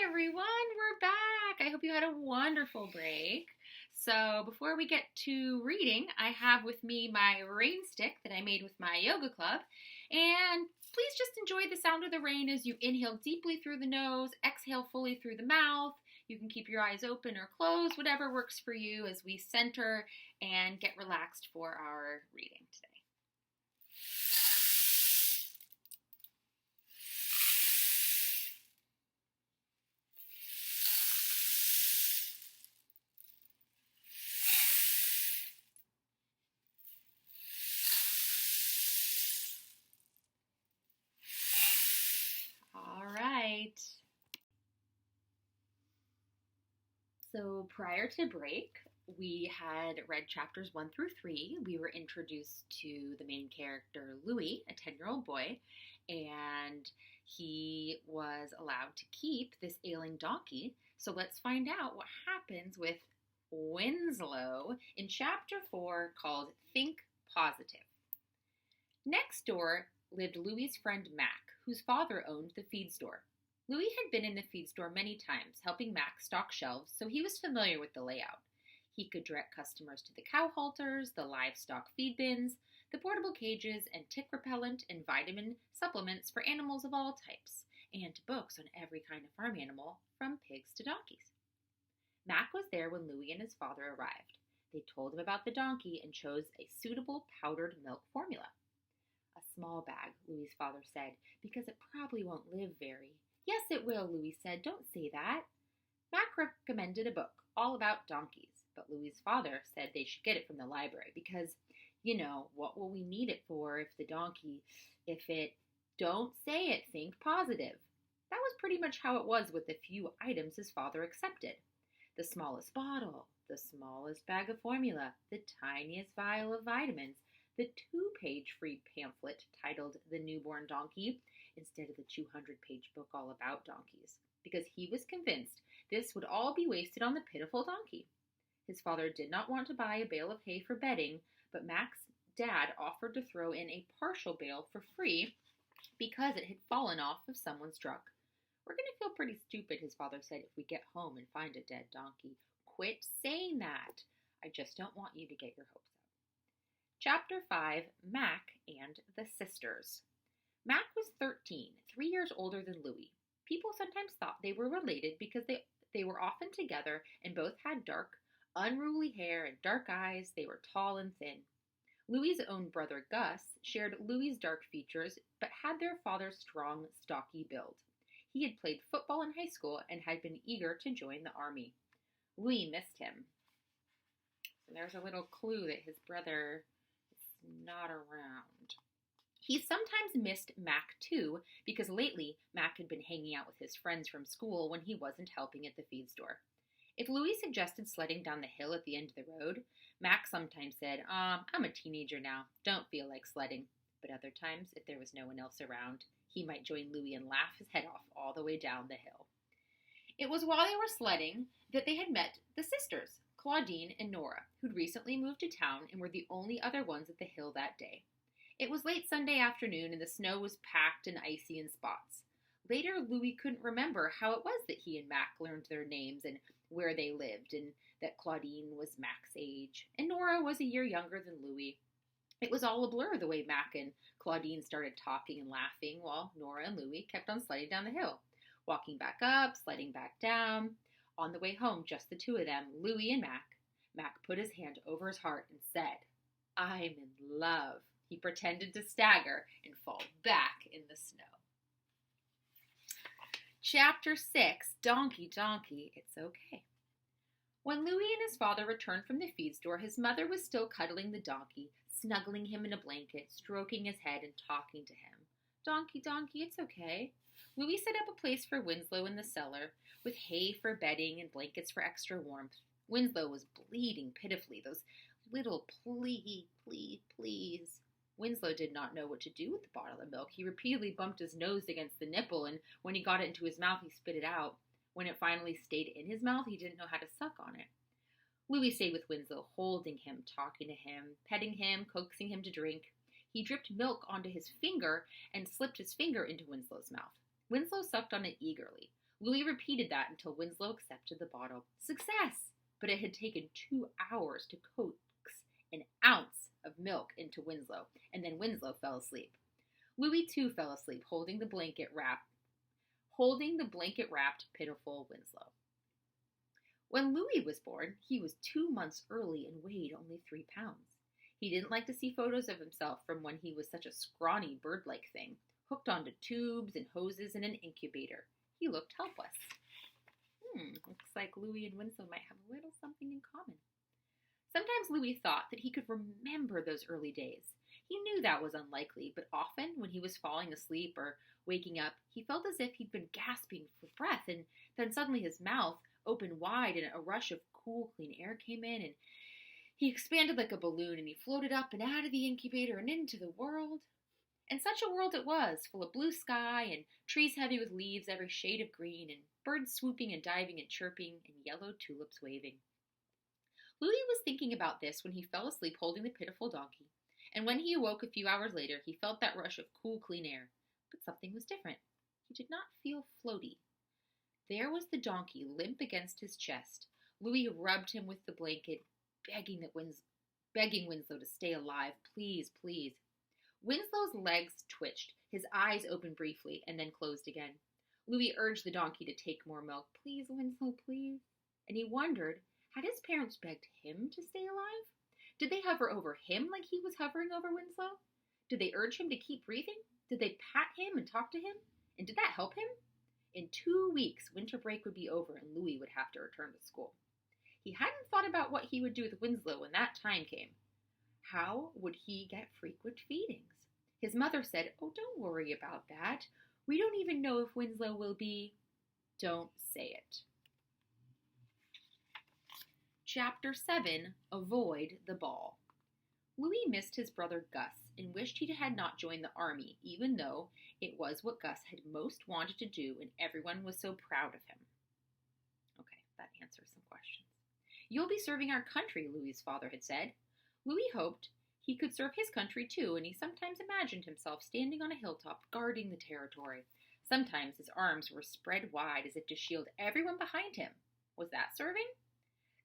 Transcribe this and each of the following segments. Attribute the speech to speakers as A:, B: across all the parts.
A: everyone, we're back. I hope you had a wonderful break. So, before we get to reading, I have with me my rain stick that I made with my yoga club. And please just enjoy the sound of the rain as you inhale deeply through the nose, exhale fully through the mouth. You can keep your eyes open or closed, whatever works for you as we center and get relaxed for our reading today. All right. So prior to break, we had read chapters 1 through 3. We were introduced to the main character, Louis, a 10-year-old boy, and he was allowed to keep this ailing donkey. So let's find out what happens with Winslow in chapter 4 called Think Positive. Next door lived Louis's friend Mac, whose father owned the feed store. Louis had been in the feed store many times, helping Mac stock shelves, so he was familiar with the layout. He could direct customers to the cow halters, the livestock feed bins, the portable cages, and tick repellent and vitamin supplements for animals of all types, and books on every kind of farm animal, from pigs to donkeys. Mac was there when Louis and his father arrived. They told him about the donkey and chose a suitable powdered milk formula. A small bag, Louis's father said, because it probably won't live very. Yes, it will, Louis said. Don't say that. Mac recommended a book all about donkeys, but Louis's father said they should get it from the library because, what will we need it for if it, don't say it, think positive. That was pretty much how it was with the few items his father accepted. The smallest bottle, the smallest bag of formula, the tiniest vial of vitamins, the 2-page free pamphlet titled The Newborn Donkey instead of the 200-page book all about donkeys, because he was convinced this would all be wasted on the pitiful donkey. His father did not want to buy a bale of hay for bedding, but Mac's dad offered to throw in a partial bale for free because it had fallen off of someone's truck. We're going to feel pretty stupid, his father said, if we get home and find a dead donkey. Quit saying that. I just don't want you to get your hopes up. Chapter 5, Mac and the Sisters. Mac was 13, 3 years older than Louis. People sometimes thought they were related because they were often together and both had dark, unruly hair and dark eyes. They were tall and thin. Louis's own brother Gus shared Louis's dark features but had their father's strong, stocky build. He had played football in high school and had been eager to join the army. Louis missed him. So there's a little clue that his brother is not around. He sometimes missed Mac too, because lately Mac had been hanging out with his friends from school when he wasn't helping at the feed store. If Louis suggested sledding down the hill at the end of the road, Mac sometimes said, I'm a teenager now, don't feel like sledding. But other times, if there was no one else around, he might join Louis and laugh his head off all the way down the hill. It was while they were sledding that they had met the sisters, Claudine and Nora, who'd recently moved to town and were the only other ones at the hill that day. It was late Sunday afternoon and the snow was packed and icy in spots. Later, Louis couldn't remember how it was that he and Mac learned their names and where they lived, and that Claudine was Mac's age, and Nora was a year younger than Louis. It was all a blur the way Mac and Claudine started talking and laughing while Nora and Louis kept on sledding down the hill, walking back up, sledding back down. On the way home, just the two of them, Louis and Mac, Mac put his hand over his heart and said, I'm in love. He pretended to stagger and fall back in the snow. Chapter 6, Donkey, Donkey, It's Okay. When Louis and his father returned from the feed store, his mother was still cuddling the donkey, snuggling him in a blanket, stroking his head, and talking to him. Donkey, donkey, it's okay. Louis set up a place for Winslow in the cellar, with hay for bedding and blankets for extra warmth. Winslow was bleeding pitifully, those little please. Winslow did not know what to do with the bottle of milk. He repeatedly bumped his nose against the nipple, and when he got it into his mouth, he spit it out. When it finally stayed in his mouth, he didn't know how to suck on it. Louis stayed with Winslow, holding him, talking to him, petting him, coaxing him to drink. He dripped milk onto his finger and slipped his finger into Winslow's mouth. Winslow sucked on it eagerly. Louis repeated that until Winslow accepted the bottle. Success! But it had taken 2 hours to coax an ounce of milk into Winslow, and then Winslow fell asleep. Louis too fell asleep, holding the blanket wrapped, pitiful Winslow. When Louis was born, he was 2 months early and weighed only 3 pounds. He didn't like to see photos of himself from when he was such a scrawny bird-like thing, hooked onto tubes and hoses in an incubator. He looked helpless. Looks like Louis and Winslow might have a little something in common. Sometimes Louis thought that he could remember those early days. He knew that was unlikely, but often when he was falling asleep or waking up, he felt as if he'd been gasping for breath, and then suddenly his mouth opened wide and a rush of cool, clean air came in, and he expanded like a balloon, and he floated up and out of the incubator and into the world. And such a world it was, full of blue sky and trees heavy with leaves every shade of green, and birds swooping and diving and chirping, and yellow tulips waving. Louis was thinking about this when he fell asleep holding the pitiful donkey, and when he awoke a few hours later, he felt that rush of cool, clean air. But something was different. He did not feel floaty. There was the donkey, limp against his chest. Louis rubbed him with the blanket, begging Winslow to stay alive. Please, please. Winslow's legs twitched. His eyes opened briefly and then closed again. Louis urged the donkey to take more milk. Please, Winslow, please. And he wondered, had his parents begged him to stay alive? Did they hover over him like he was hovering over Winslow? Did they urge him to keep breathing? Did they pat him and talk to him? And did that help him? In 2 weeks, winter break would be over and Louis would have to return to school. He hadn't thought about what he would do with Winslow when that time came. How would he get frequent feedings? His mother said, "Oh, don't worry about that. We don't even know if Winslow will be..." Don't say it. Chapter 7, Avoid the Ball. Louis missed his brother Gus and wished he had not joined the army, even though it was what Gus had most wanted to do and everyone was so proud of him. Okay, that answers some questions. You'll be serving our country, Louis's father had said. Louis hoped he could serve his country too, and he sometimes imagined himself standing on a hilltop guarding the territory. Sometimes his arms were spread wide as if to shield everyone behind him. Was that serving?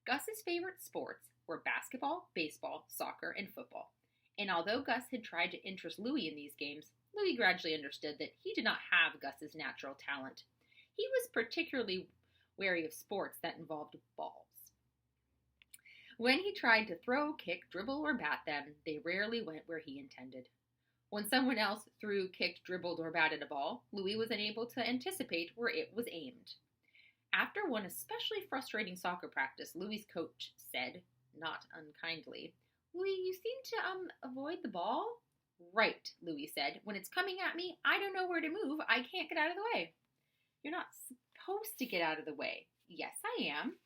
A: Gus's favorite sports were basketball, baseball, soccer, and football. And although Gus had tried to interest Louis in these games, Louis gradually understood that he did not have Gus's natural talent. He was particularly wary of sports that involved balls. When he tried to throw, kick, dribble, or bat them, they rarely went where he intended. When someone else threw, kicked, dribbled, or batted a ball, Louis was unable to anticipate where it was aimed. After one especially frustrating soccer practice, Louis's coach said, not unkindly, "Louis, you seem to, avoid the ball?" "Right," Louis said. "When it's coming at me, I don't know where to move. I can't get out of the way." "You're not supposed to get out of the way." "Yes, I am."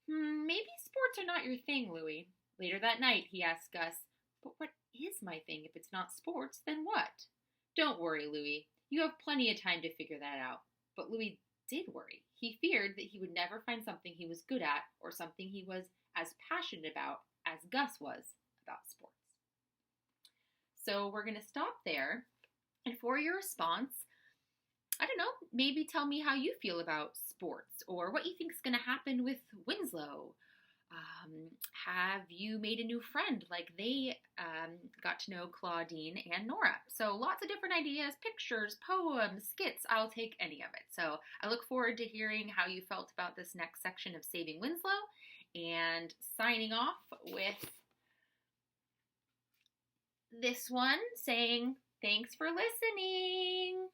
A: Maybe sports are not your thing, Louis. Later that night, he asked Gus, "But what is my thing? If it's not sports, then what?" "Don't worry, Louis. You have plenty of time to figure that out." But Louis did worry. He feared that he would never find something he was good at or something he was as passionate about as Gus was about sports. So we're going to stop there. And for your response, I don't know, maybe tell me how you feel about sports or what you think is going to happen with Winslow. Have you made a new friend like they got to know Claudine and Nora? So lots of different ideas, pictures, poems, skits. I'll take any of it. So I look forward to hearing how you felt about this next section of Saving Winslow, and signing off with this one saying thanks for listening.